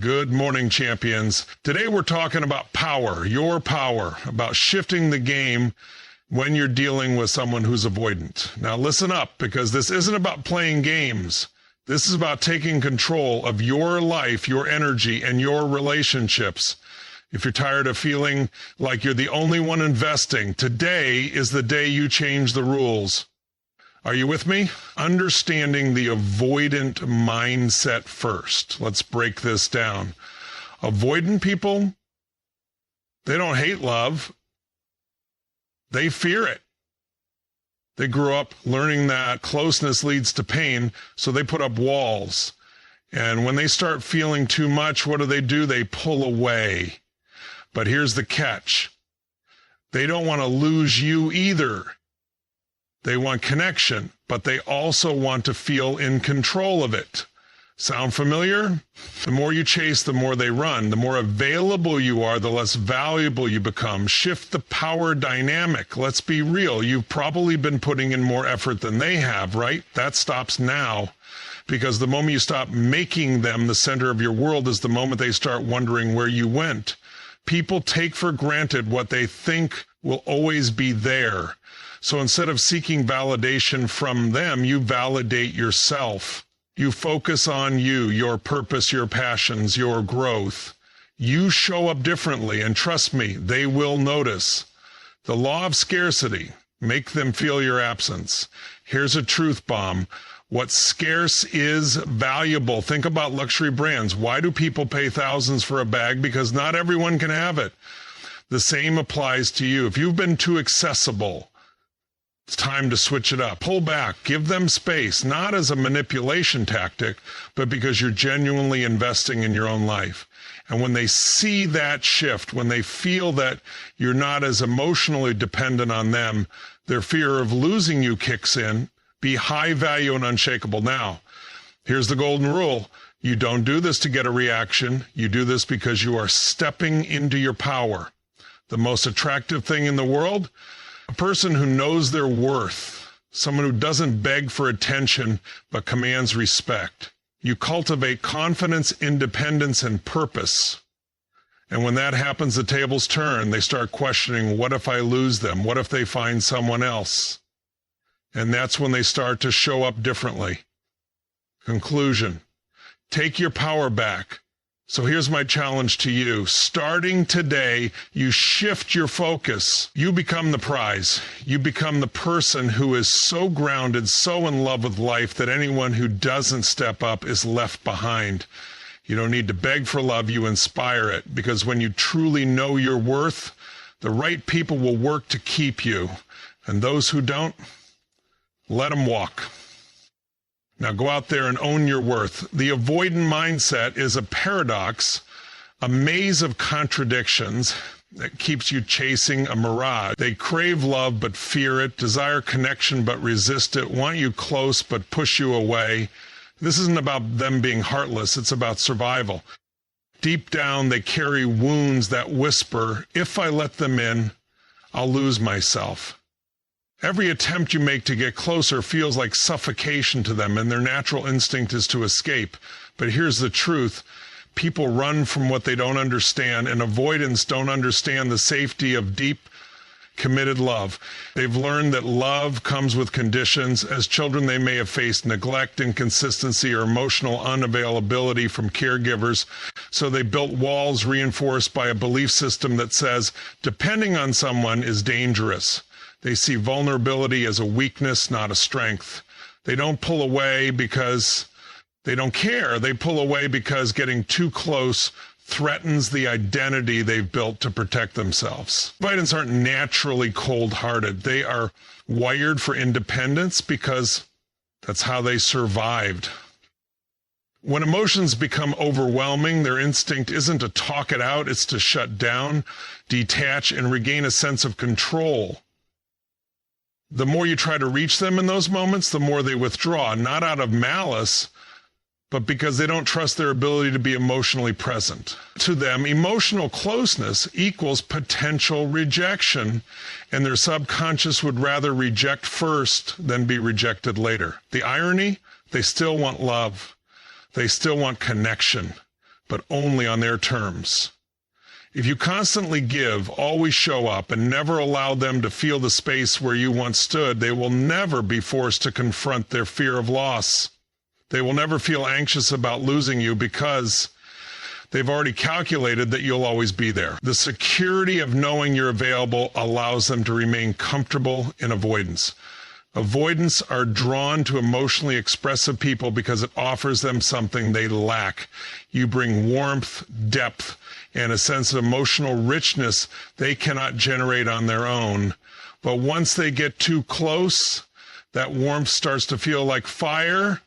Good morning, champions. Today we're talking about power, your power, about shifting the game when you're dealing with someone who's avoidant. Now listen up, because this isn't about playing games. This is about taking control of your life, your energy, and your relationships. If you're tired of feeling like you're the only one investing, today is the day you change the rules. Are you with me? Understanding the avoidant mindset first. Let's break this down. Avoidant people, they don't hate love. They fear it. They grew up learning that closeness leads to pain, so they put up walls. And when they start feeling too much, what do? They pull away. But here's the catch. They don't want to lose you either. They want connection, but they also want to feel in control of it. Sound familiar? The more you chase, the more they run. The more available you are, the less valuable you become. Shift the power dynamic. Let's be real. You've probably been putting in more effort than they have, right? That stops now. Because the moment you stop making them the center of your world is the moment they start wondering where you went. People take for granted what they think will always be there. So instead of seeking validation from them, you validate yourself. You focus on you, your purpose, your passions, your growth. You show up differently, and trust me, they will notice. The law of scarcity, make them feel your absence. Here's a truth bomb. What's scarce is valuable. Think about luxury brands. Why do people pay thousands for a bag? Because not everyone can have it. The same applies to you. If you've been too accessible, it's time to switch it up. Pull back. Give them space, not as a manipulation tactic, but because you're genuinely investing in your own life. And when they see that shift, when they feel that you're not as emotionally dependent on them, their fear of losing you kicks in. Be high value and unshakable. Now, here's the golden rule. You don't do this to get a reaction. You do this because you are stepping into your power. The most attractive thing in the world, a person who knows their worth, someone who doesn't beg for attention but commands respect. You cultivate confidence, independence, and purpose. And when that happens, the tables turn. They start questioning, what if I lose them? What if they find someone else? And that's when they start to show up differently. Conclusion. Take your power back. So here's my challenge to you. Starting today, you shift your focus. You become the prize. You become the person who is so grounded, so in love with life that anyone who doesn't step up is left behind. You don't need to beg for love. You inspire it. Because when you truly know your worth, the right people will work to keep you. And those who don't, let them walk. Now go out there and own your worth. The avoidant mindset is a paradox, a maze of contradictions that keeps you chasing a mirage. They crave love but fear it, desire connection but resist it, want you close but push you away. This isn't about them being heartless, it's about survival. Deep down, they carry wounds that whisper, if I let them in, I'll lose myself. Every attempt you make to get closer feels like suffocation to them, and their natural instinct is to escape. But here's the truth. People run from what they don't understand, and avoidants don't understand the safety of deep, committed love. They've learned that love comes with conditions. As children, they may have faced neglect, inconsistency, or emotional unavailability from caregivers. So they built walls reinforced by a belief system that says depending on someone is dangerous. They see vulnerability as a weakness, not a strength. They don't pull away because they don't care. They pull away because getting too close threatens the identity they've built to protect themselves. Avoidants aren't naturally cold-hearted. They are wired for independence because that's how they survived. When emotions become overwhelming, their instinct isn't to talk it out, it's to shut down, detach, and regain a sense of control. The more you try to reach them in those moments, the more they withdraw, not out of malice, but because they don't trust their ability to be emotionally present. To them, emotional closeness equals potential rejection, and their subconscious would rather reject first than be rejected later. The irony, they still want love. They still want connection, but only on their terms. If you constantly give, always show up, and never allow them to feel the space where you once stood, they will never be forced to confront their fear of loss. They will never feel anxious about losing you because they've already calculated that you'll always be there. The security of knowing you're available allows them to remain comfortable in avoidance. Avoidants are drawn to emotionally expressive people because it offers them something they lack. You bring warmth, depth, and a sense of emotional richness they cannot generate on their own. But once they get too close, that warmth starts to feel like fire.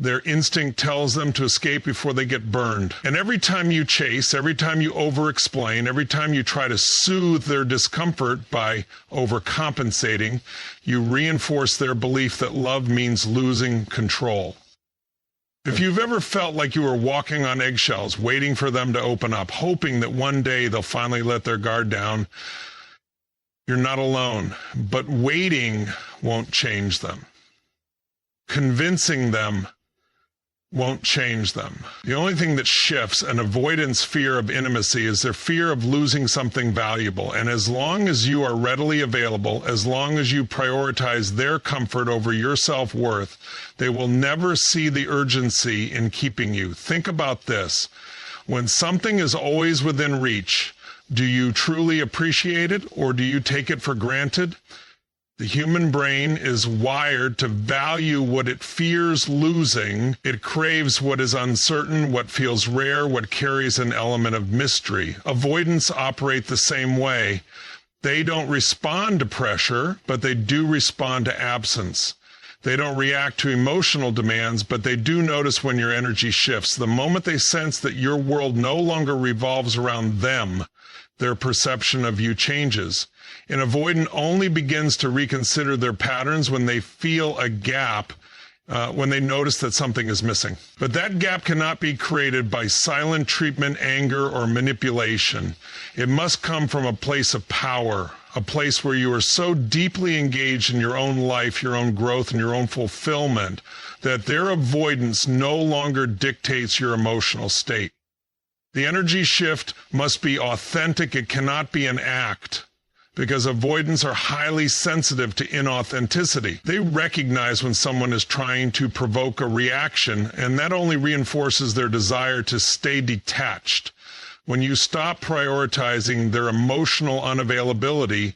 Their instinct tells them to escape before they get burned. And every time you chase, every time you over-explain, every time you try to soothe their discomfort by overcompensating, you reinforce their belief that love means losing control. If you've ever felt like you were walking on eggshells, waiting for them to open up, hoping that one day they'll finally let their guard down, you're not alone. But waiting won't change them. Convincing them won't change them. The only thing that shifts an avoidant's fear of intimacy is their fear of losing something valuable. And as long as you are readily available, as long as you prioritize their comfort over your self-worth, they will never see the urgency in keeping you. Think about this. When something is always within reach, do you truly appreciate it or do you take it for granted? The human brain is wired to value what it fears losing. It craves what is uncertain, what feels rare, what carries an element of mystery. Avoidants operate the same way. They don't respond to pressure, but they do respond to absence. They don't react to emotional demands, but they do notice when your energy shifts. The moment they sense that your world no longer revolves around them, their perception of you changes. An avoidant only begins to reconsider their patterns when they feel a gap, when they notice that something is missing. But that gap cannot be created by silent treatment, anger, or manipulation. It must come from a place of power, a place where you are so deeply engaged in your own life, your own growth, and your own fulfillment that their avoidance no longer dictates your emotional state. The energy shift must be authentic. It cannot be an act, because avoidants are highly sensitive to inauthenticity. They recognize when someone is trying to provoke a reaction, and that only reinforces their desire to stay detached. When you stop prioritizing their emotional unavailability,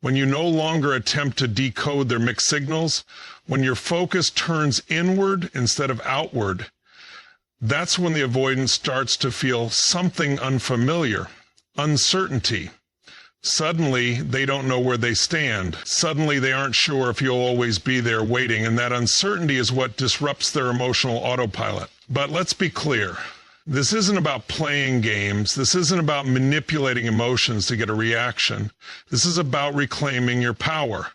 when you no longer attempt to decode their mixed signals, when your focus turns inward instead of outward, that's when the avoidant starts to feel something unfamiliar, uncertainty. Suddenly, they don't know where they stand. Suddenly, they aren't sure if you'll always be there waiting, and that uncertainty is what disrupts their emotional autopilot. But let's be clear. This isn't about playing games. This isn't about manipulating emotions to get a reaction. This is about reclaiming your power.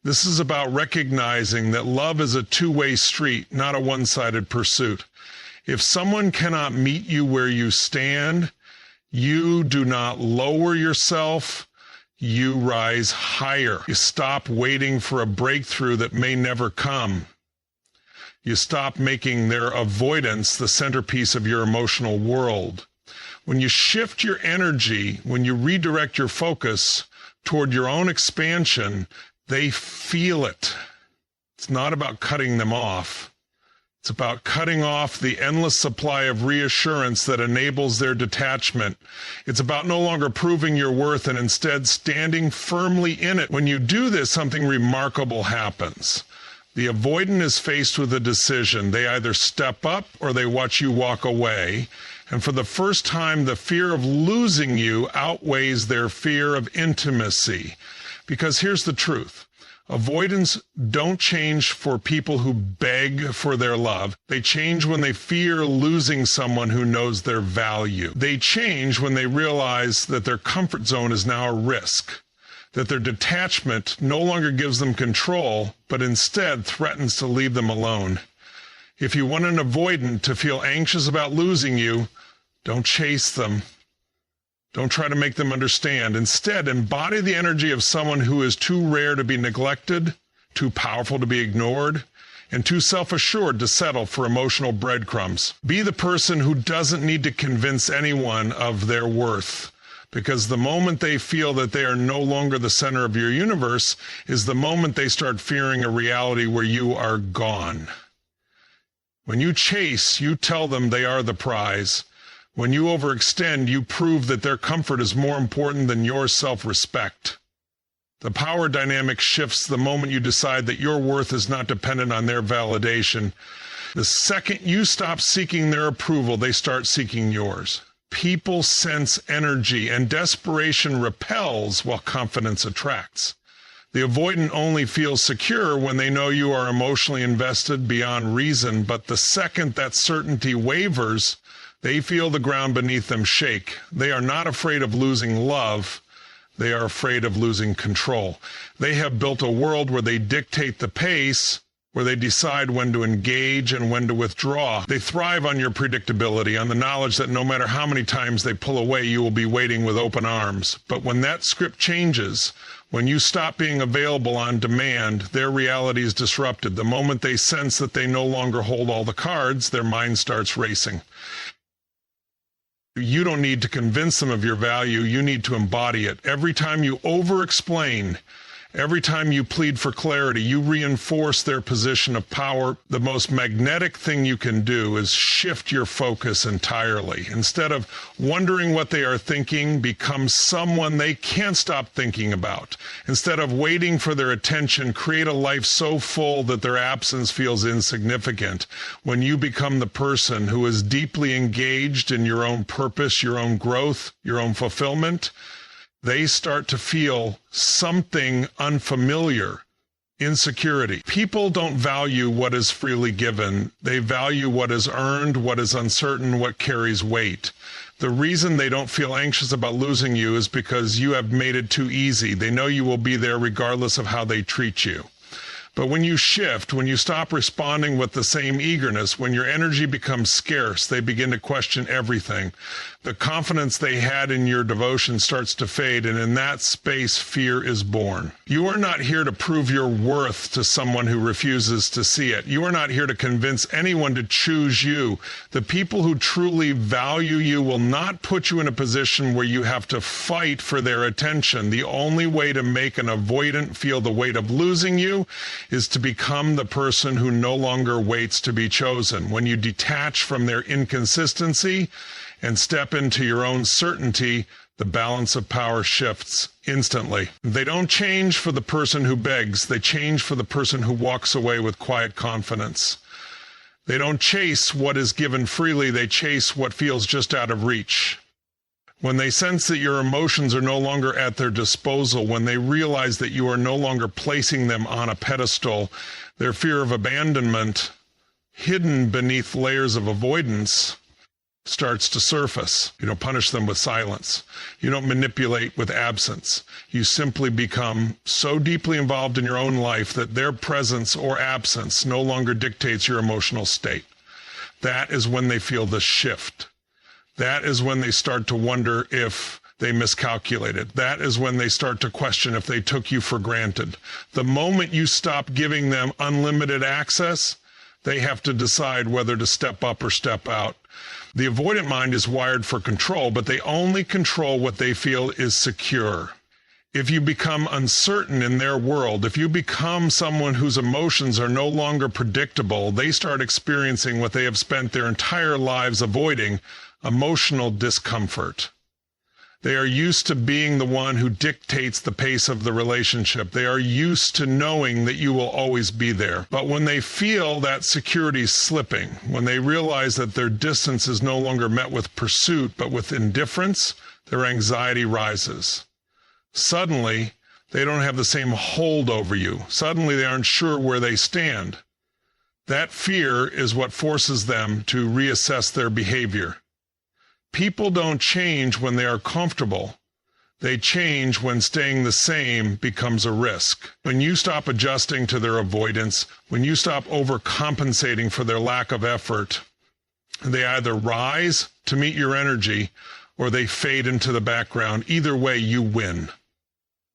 This is about recognizing that love is a two-way street, not a one-sided pursuit. If someone cannot meet you where you stand, you do not lower yourself, you rise higher. You stop waiting for a breakthrough that may never come. You stop making their avoidance the centerpiece of your emotional world. When you shift your energy, when you redirect your focus toward your own expansion, they feel it. It's not about cutting them off. It's about cutting off the endless supply of reassurance that enables their detachment. It's about no longer proving your worth and instead standing firmly in it. When you do this, something remarkable happens. The avoidant is faced with a decision. They either step up or they watch you walk away. And for the first time, the fear of losing you outweighs their fear of intimacy. Because here's the truth. Avoidants don't change for people who beg for their love. They change when they fear losing someone who knows their value. They change when they realize that their comfort zone is now a risk, that their detachment no longer gives them control, but instead threatens to leave them alone. If you want an avoidant to feel anxious about losing you, don't chase them. Don't try to make them understand. Instead, embody the energy of someone who is too rare to be neglected, too powerful to be ignored, and too self-assured to settle for emotional breadcrumbs. Be the person who doesn't need to convince anyone of their worth, because the moment they feel that they are no longer the center of your universe is the moment they start fearing a reality where you are gone. When you chase, you tell them they are the prize. When you overextend, you prove that their comfort is more important than your self-respect. The power dynamic shifts the moment you decide that your worth is not dependent on their validation. The second you stop seeking their approval, they start seeking yours. People sense energy, and desperation repels while confidence attracts. The avoidant only feels secure when they know you are emotionally invested beyond reason, but the second that certainty wavers, they feel the ground beneath them shake. They are not afraid of losing love. They are afraid of losing control. They have built a world where they dictate the pace, where they decide when to engage and when to withdraw. They thrive on your predictability, on the knowledge that no matter how many times they pull away, you will be waiting with open arms. But when that script changes, when you stop being available on demand, their reality is disrupted. The moment they sense that they no longer hold all the cards, their mind starts racing. You don't need to convince them of your value. You need to embody it. Every time you over-explain, every time you plead for clarity, you reinforce their position of power. The most magnetic thing you can do is shift your focus entirely. Instead of wondering what they are thinking, become someone they can't stop thinking about. Instead of waiting for their attention, create a life so full that their absence feels insignificant. When you become the person who is deeply engaged in your own purpose, your own growth, your own fulfillment, they start to feel something unfamiliar, insecurity. People don't value what is freely given. They value what is earned, what is uncertain, what carries weight. The reason they don't feel anxious about losing you is because you have made it too easy. They know you will be there regardless of how they treat you. But when you shift, when you stop responding with the same eagerness, when your energy becomes scarce, they begin to question everything. The confidence they had in your devotion starts to fade, and in that space, fear is born. You are not here to prove your worth to someone who refuses to see it. You are not here to convince anyone to choose you. The people who truly value you will not put you in a position where you have to fight for their attention. The only way to make an avoidant feel the weight of losing you is to become the person who no longer waits to be chosen. When you detach from their inconsistency and step into your own certainty, the balance of power shifts instantly. They don't change for the person who begs. They change for the person who walks away with quiet confidence. They don't chase what is given freely. They chase what feels just out of reach. When they sense that your emotions are no longer at their disposal, when they realize that you are no longer placing them on a pedestal, their fear of abandonment, hidden beneath layers of avoidance, starts to surface. You don't punish them with silence. You don't manipulate with absence. You simply become so deeply involved in your own life that their presence or absence no longer dictates your emotional state. That is when they feel the shift. That is when they start to wonder if they miscalculated. That is when they start to question if they took you for granted. The moment you stop giving them unlimited access, they have to decide whether to step up or step out. The avoidant mind is wired for control, but they only control what they feel is secure. If you become uncertain in their world, if you become someone whose emotions are no longer predictable, they start experiencing what they have spent their entire lives avoiding: emotional discomfort. They are used to being the one who dictates the pace of the relationship. They are used to knowing that you will always be there. But when they feel that security slipping, when they realize that their distance is no longer met with pursuit, but with indifference, their anxiety rises. Suddenly, they don't have the same hold over you. Suddenly, they aren't sure where they stand. That fear is what forces them to reassess their behavior. People don't change when they are comfortable. They change when staying the same becomes a risk. When you stop adjusting to their avoidance, when you stop overcompensating for their lack of effort, they either rise to meet your energy or they fade into the background. Either way, you win.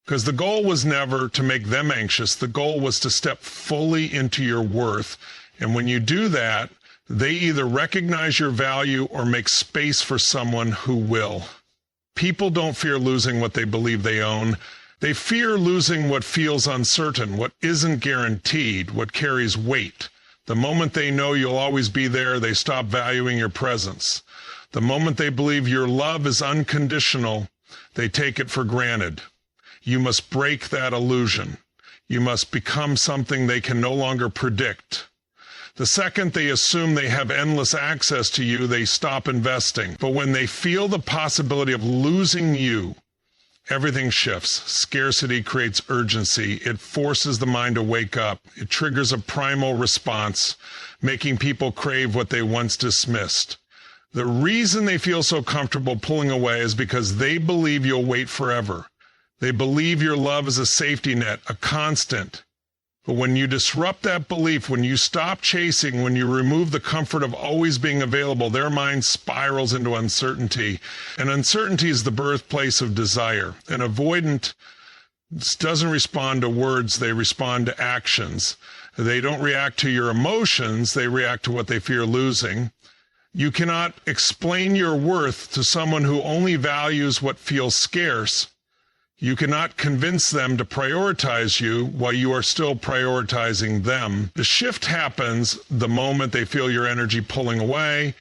Because the goal was never to make them anxious. The goal was to step fully into your worth. And when you do that, they either recognize your value or make space for someone who will. People don't fear losing what they believe they own. They fear losing what feels uncertain, what isn't guaranteed, what carries weight. The moment they know you'll always be there, they stop valuing your presence. The moment they believe your love is unconditional, they take it for granted. You must break that illusion. You must become something they can no longer predict. The second they assume they have endless access to you, they stop investing. But when they feel the possibility of losing you, everything shifts. Scarcity creates urgency. It forces the mind to wake up. It triggers a primal response, making people crave what they once dismissed. The reason they feel so comfortable pulling away is because they believe you'll wait forever. They believe your love is a safety net, a constant. But when you disrupt that belief, when you stop chasing, when you remove the comfort of always being available, their mind spirals into uncertainty. And uncertainty is the birthplace of desire. An avoidant doesn't respond to words, they respond to actions. They don't react to your emotions, they react to what they fear losing. You cannot explain your worth to someone who only values what feels scarce. You cannot convince them to prioritize you while you are still prioritizing them. The shift happens the moment they feel your energy pulling away,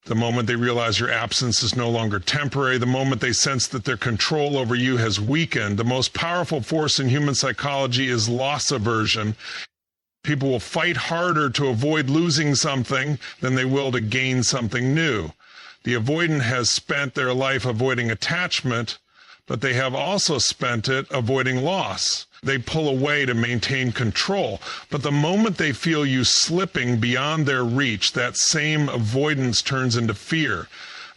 the moment they realize your absence is no longer temporary, the moment they sense that their control over you has weakened. The most powerful force in human psychology is loss aversion. People will fight harder to avoid losing something than they will to gain something new. The avoidant has spent their life avoiding attachment, but they have also spent it avoiding loss. They pull away to maintain control. But the moment they feel you slipping beyond their reach, that same avoidance turns into fear.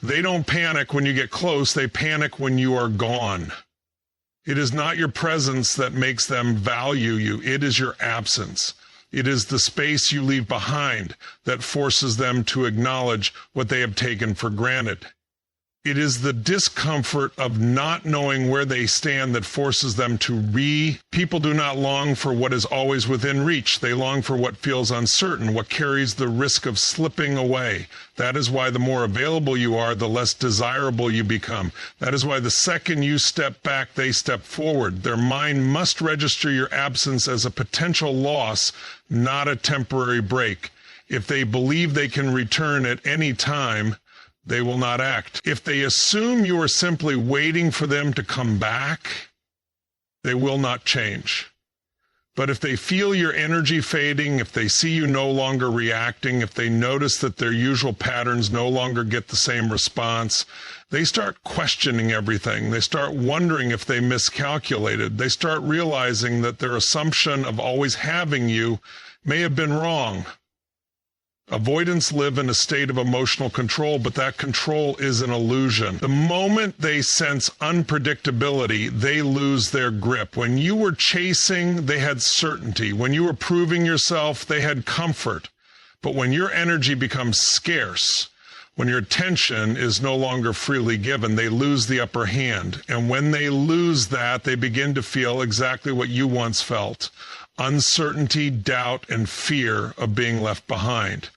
They don't panic when you get close, they panic when you are gone. It is not your presence that makes them value you, it is your absence. It is the space you leave behind that forces them to acknowledge what they have taken for granted. It is the discomfort of not knowing where they stand that forces them to People do not long for what is always within reach. They long for what feels uncertain, what carries the risk of slipping away. That is why the more available you are, the less desirable you become. That is why the second you step back, they step forward. Their mind must register your absence as a potential loss, not a temporary break. If they believe they can return at any time, they will not act. If they assume you are simply waiting for them to come back, they will not change. But if they feel your energy fading, if they see you no longer reacting, if they notice that their usual patterns no longer get the same response, they start questioning everything. They start wondering if they miscalculated. They start realizing that their assumption of always having you may have been wrong. Avoidants live in a state of emotional control, but that control is an illusion. The moment they sense unpredictability, they lose their grip. When you were chasing, they had certainty. When you were proving yourself, they had comfort. But when your energy becomes scarce, when your attention is no longer freely given, they lose the upper hand. And when they lose that, they begin to feel exactly what you once felt: uncertainty, doubt, and fear of being left behind.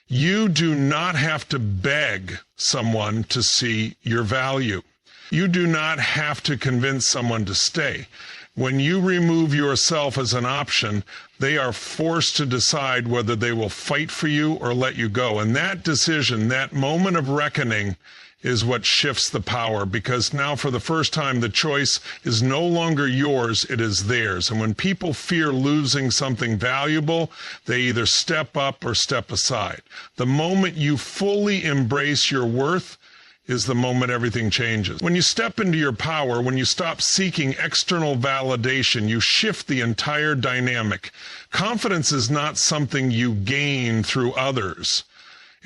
You do not have to beg someone to see your value. You do not have to convince someone to stay. When you remove yourself as an option, they are forced to decide whether they will fight for you or let you go. And that decision, that moment of reckoning, is what shifts the power, because now for the first time the choice is no longer yours, it is theirs. And when people fear losing something valuable, they either step up or step aside. The moment you fully embrace your worth is the moment everything changes. When you step into your power, when you stop seeking external validation, you shift the entire dynamic. Confidence is not something you gain through others.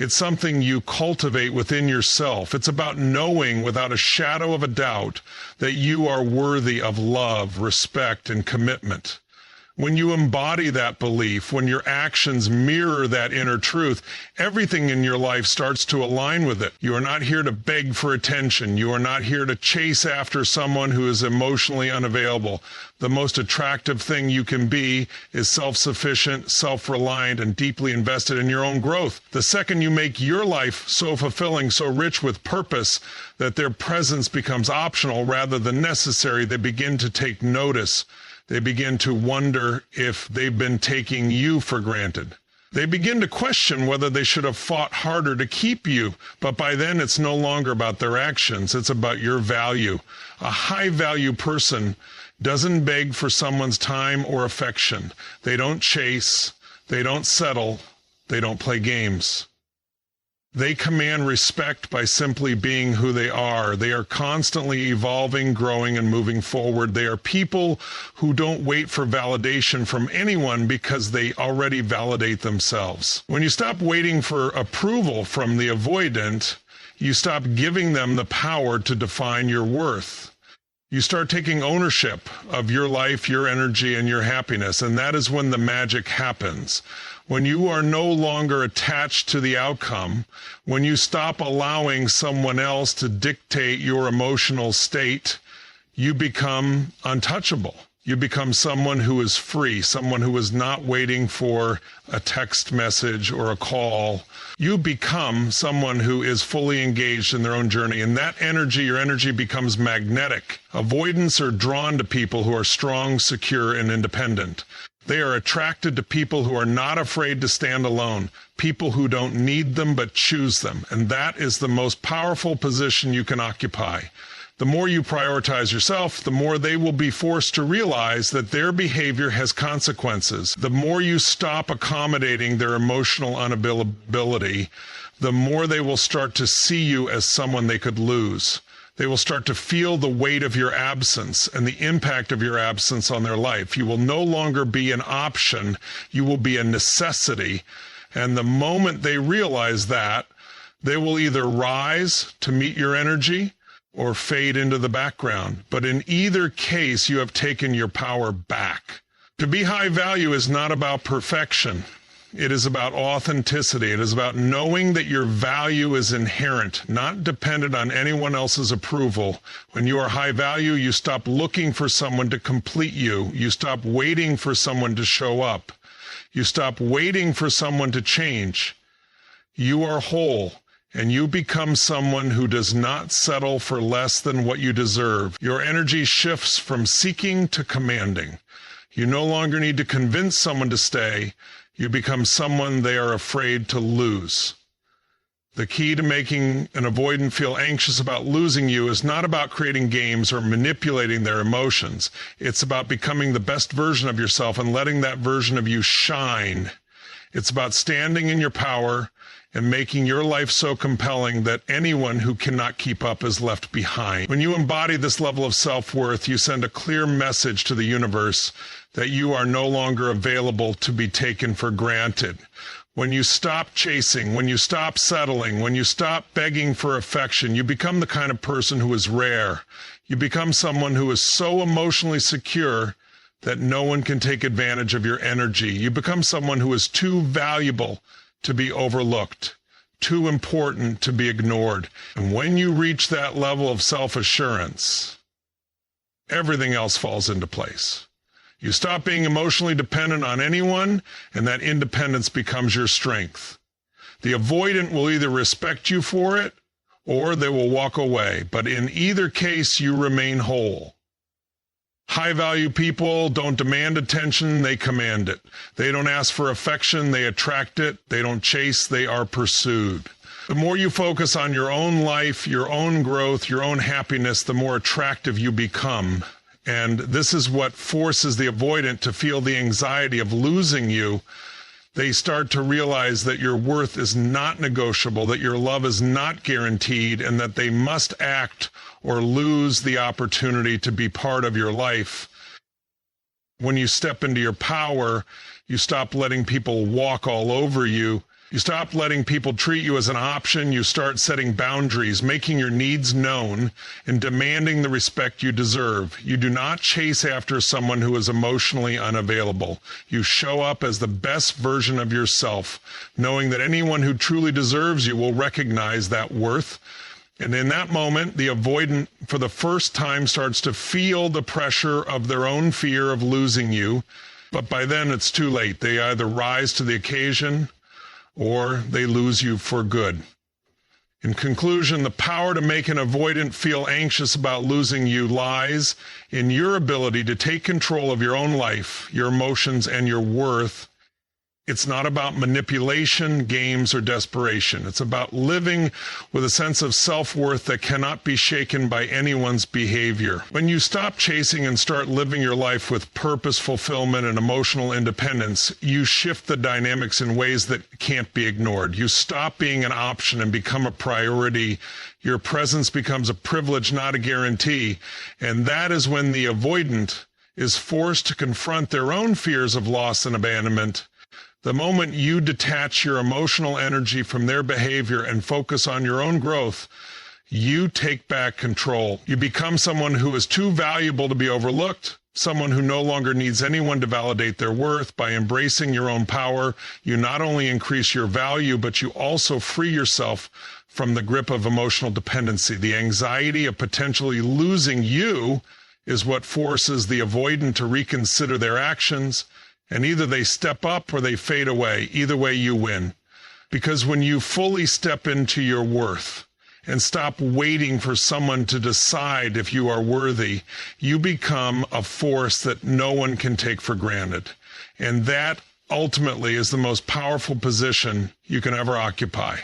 It's something you cultivate within yourself. It's about knowing without a shadow of a doubt that you are worthy of love, respect, and commitment. When you embody that belief, when your actions mirror that inner truth, everything in your life starts to align with it. You are not here to beg for attention. You are not here to chase after someone who is emotionally unavailable. The most attractive thing you can be is self-sufficient, self-reliant, and deeply invested in your own growth. The second you make your life so fulfilling, so rich with purpose, that their presence becomes optional rather than necessary, they begin to take notice. They begin to wonder if they've been taking you for granted. They begin to question whether they should have fought harder to keep you, but by then it's no longer about their actions, it's about your value. A high-value person doesn't beg for someone's time or affection. They don't chase, they don't settle, they don't play games. They command respect by simply being who they are. They are constantly evolving, growing, and moving forward. They are people who don't wait for validation from anyone because they already validate themselves. When you stop waiting for approval from the avoidant, you stop giving them the power to define your worth. You start taking ownership of your life, your energy, and your happiness, and that is when the magic happens. When you are no longer attached to the outcome, when you stop allowing someone else to dictate your emotional state, you become untouchable. You become someone who is free, someone who is not waiting for a text message or a call. You become someone who is fully engaged in their own journey, and that energy, your energy, becomes magnetic. Avoidants are drawn to people who are strong, secure, and independent. They are attracted to people who are not afraid to stand alone, people who don't need them but choose them, and that is the most powerful position you can occupy. The more you prioritize yourself, the more they will be forced to realize that their behavior has consequences. The more you stop accommodating their emotional unavailability, the more they will start to see you as someone they could lose. They will start to feel the weight of your absence and the impact of your absence on their life. You will no longer be an option. You will be a necessity. And the moment they realize that, they will either rise to meet your energy or fade into the background. But in either case, you have taken your power back. To be high value is not about perfection. It is about authenticity. It is about knowing that your value is inherent, not dependent on anyone else's approval. When you are high value, you stop looking for someone to complete you. You stop waiting for someone to show up. You stop waiting for someone to change. You are whole, and you become someone who does not settle for less than what you deserve. Your energy shifts from seeking to commanding. You no longer need to convince someone to stay. You become someone they are afraid to lose. The key to making an avoidant feel anxious about losing you is not about creating games or manipulating their emotions. It's about becoming the best version of yourself and letting that version of you shine. It's about standing in your power and making your life so compelling that anyone who cannot keep up is left behind. When you embody this level of self-worth, you send a clear message to the universe that you are no longer available to be taken for granted. When you stop chasing, when you stop settling, when you stop begging for affection, you become the kind of person who is rare. You become someone who is so emotionally secure that no one can take advantage of your energy. You become someone who is too valuable to be overlooked, too important to be ignored. And when you reach that level of self-assurance, everything else falls into place. You stop being emotionally dependent on anyone, and that independence becomes your strength. The avoidant will either respect you for it, or they will walk away. But in either case, you remain whole. High-value people don't demand attention, they command it. They don't ask for affection, they attract it. They don't chase, they are pursued. The more you focus on your own life, your own growth, your own happiness, the more attractive you become. And this is what forces the avoidant to feel the anxiety of losing you. They start to realize that your worth is not negotiable, that your love is not guaranteed, and that they must act or lose the opportunity to be part of your life. When you step into your power, you stop letting people walk all over you, You stop letting people treat you as an option. You start setting boundaries, making your needs known, and demanding the respect you deserve. You do not chase after someone who is emotionally unavailable. You show up as the best version of yourself, knowing that anyone who truly deserves you will recognize that worth. And in that moment, the avoidant, for the first time, starts to feel the pressure of their own fear of losing you. But by then, it's too late. They either rise to the occasion or they lose you for good. In conclusion, the power to make an avoidant feel anxious about losing you lies in your ability to take control of your own life, your emotions, and your worth. It's not about manipulation, games, or desperation. It's about living with a sense of self-worth that cannot be shaken by anyone's behavior. When you stop chasing and start living your life with purpose, fulfillment, and emotional independence, you shift the dynamics in ways that can't be ignored. You stop being an option and become a priority. Your presence becomes a privilege, not a guarantee. And that is when the avoidant is forced to confront their own fears of loss and abandonment. The moment you detach your emotional energy from their behavior and focus on your own growth, you take back control. You become someone who is too valuable to be overlooked, someone who no longer needs anyone to validate their worth. By embracing your own power, you not only increase your value, but you also free yourself from the grip of emotional dependency. The anxiety of potentially losing you is what forces the avoidant to reconsider their actions. And either they step up or they fade away. Either way, you win. Because when you fully step into your worth and stop waiting for someone to decide if you are worthy, you become a force that no one can take for granted. And that ultimately is the most powerful position you can ever occupy.